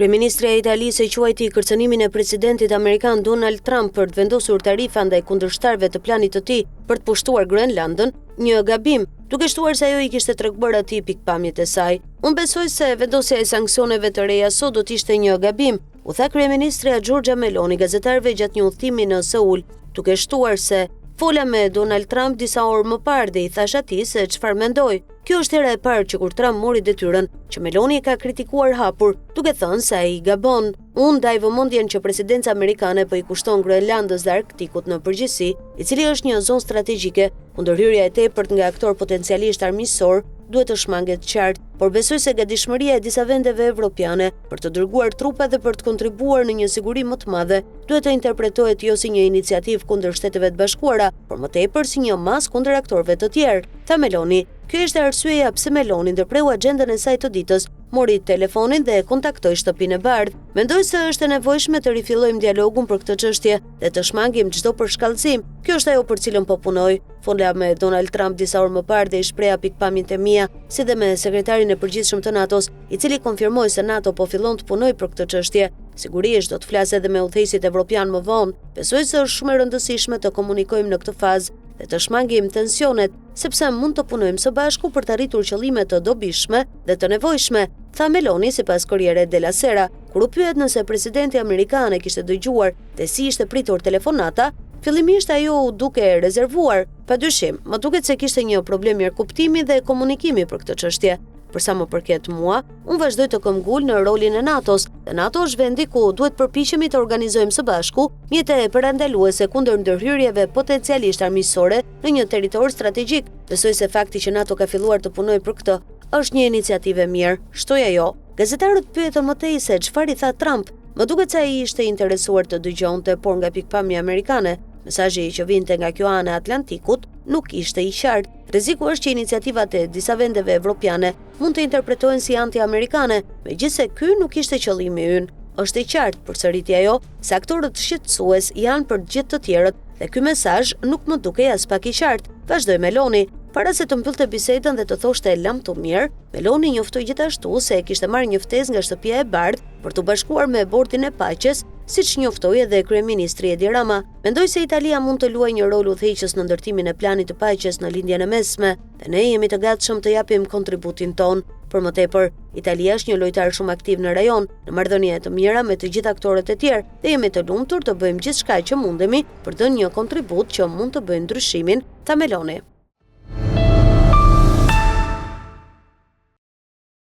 Kryeministri e Italisë e quajti kërcënimin e presidentit amerikan Donald Trump për të vendosur tarifa ndaj kundërshtarëve të planit të tij për të pushtuar Groenlandën, një gabim, duke shtuar se ajo i kishte treguar atij pikpamjet e saj. Unë besoj se vendosja e sanksioneve të reja sot do të ishte një gabim, u tha kryeministrja Giorgia Meloni gazetarëve gjatë një udhëtimi në Seul, duke shtuar se fola me Donald Trump disa orë më parë dhe i thash atij se çfarë mendoj. Kjo është hera e parë që kur Trump mori detyrën që Meloni e ka kritikuar hapur, duke thënë se ai gabon. Unë ndaj vëmendjen që presidenca amerikane po i kushton Groenlandës dhe Arktikut në përgjithësi, i cili është një zonë strategjike, kundërhyrja e tepërt nga aktor potencialisht armiqësor duhet të shmanget qartë, por besoj se gatishmëria e disa vendeve evropiane për të dërguar trupa dhe për të kontribuar në një siguri më të madhe duhet të interpretohet jo si një iniciativë kundër Shteteve të Bashkuara, por më tepër si një masë kundër aktorëve të tjerë, tha Meloni. Kjo ishte arsyeja pse Meloni ndërpreu agjendën e saj të ditës, mori telefonin dhe kontaktoi Shtëpinë e Bardhë. Mendoj se është e nevojshme të rifillojmë dialogun për këtë çështje dhe të shmangim çdo përshkallëzim. Kjo është ajo për cilën po punoj. Fola me Donald Trump disa orë më parë dhe i shpreha pikpamjet e mia, si dhe me sekretarin e përgjithshëm të NATO-s, i cili konfirmoi se NATO po fillon të punojë për këtë çështje. Sigurisht do të flas edhe me udhëheqësit evropian më vonë. Besoj se është shumë e rëndësishme të komunikojmë në këtë fazë dhe të shmangim tensionet, sepse mund të punojmë së bashku për të arritur qëllime të dobishme dhe të nevojshme, tha Meloni sipas Corriere della Sera, kur u pyet nëse presidenti amerikan e kishte dëgjuar dhe si ishte pritur telefonata. Fillimisht ajo u duke rezervuar, padyshim, më duket se kishte një problem mirëkuptimi dhe komunikimi për këtë çështje. Për sa më përket mua, unë vazhdoj të këmbgul në rolin e NATO-s, dhe NATO është vendi ku duhet përpiqemi të organizojmë së bashku mjete parandaluese kundër ndërhyrjeve potencialisht armiqësore në një territor strategjik. Besoj se fakti që NATO ka filluar të punojë për këtë është një iniciativë e mirë, shtoi ajo. Gazetarët pyetën më tej se çfarë i tha Trump. Më duket se ai ishte interesuar të dëgjonte, por nga pikpamja amerikane, mesazhi që vinte nga kjo anë e Atlantikut nuk ishte i qartë. Rreziku është që iniciativat e disa vendeve evropiane mund të interpretohen si anti-amerikane, megjithse ky nuk ishte qëllimi ynë. Është i qartë, përsëriti ajo, se aktorët shqetësues janë për të gjithë të tjerët dhe ky mesazh nuk më dukej as pak i qartë, vazhdoi Meloni. Para se të mbyllte bisedën dhe të thoshte lam të mirë, Meloni njoftoi gjithashtu se e kishte marrë një ftesë nga Shtëpia e Bardhë për të bashkuar me Bordin e Paqes, siç njoftoi edhe kryeministri Edi Rama. Mendoj se Italia mund të luajë një rol udhëheqës në ndërtimin e planit të paqes në lindjen e mesme, dhe ne jemi të gatshëm të japim kontributin ton. Për më tepër, Italia është një lojtar shumë aktiv në rajon, në marrëdhënie të mira me të gjithë aktorët e tjerë, dhe jemi të lumtur të bëjmë gjithçka që mundemi për të dhënë një kontribut që mund të bëjë ndryshimin, tha Meloni.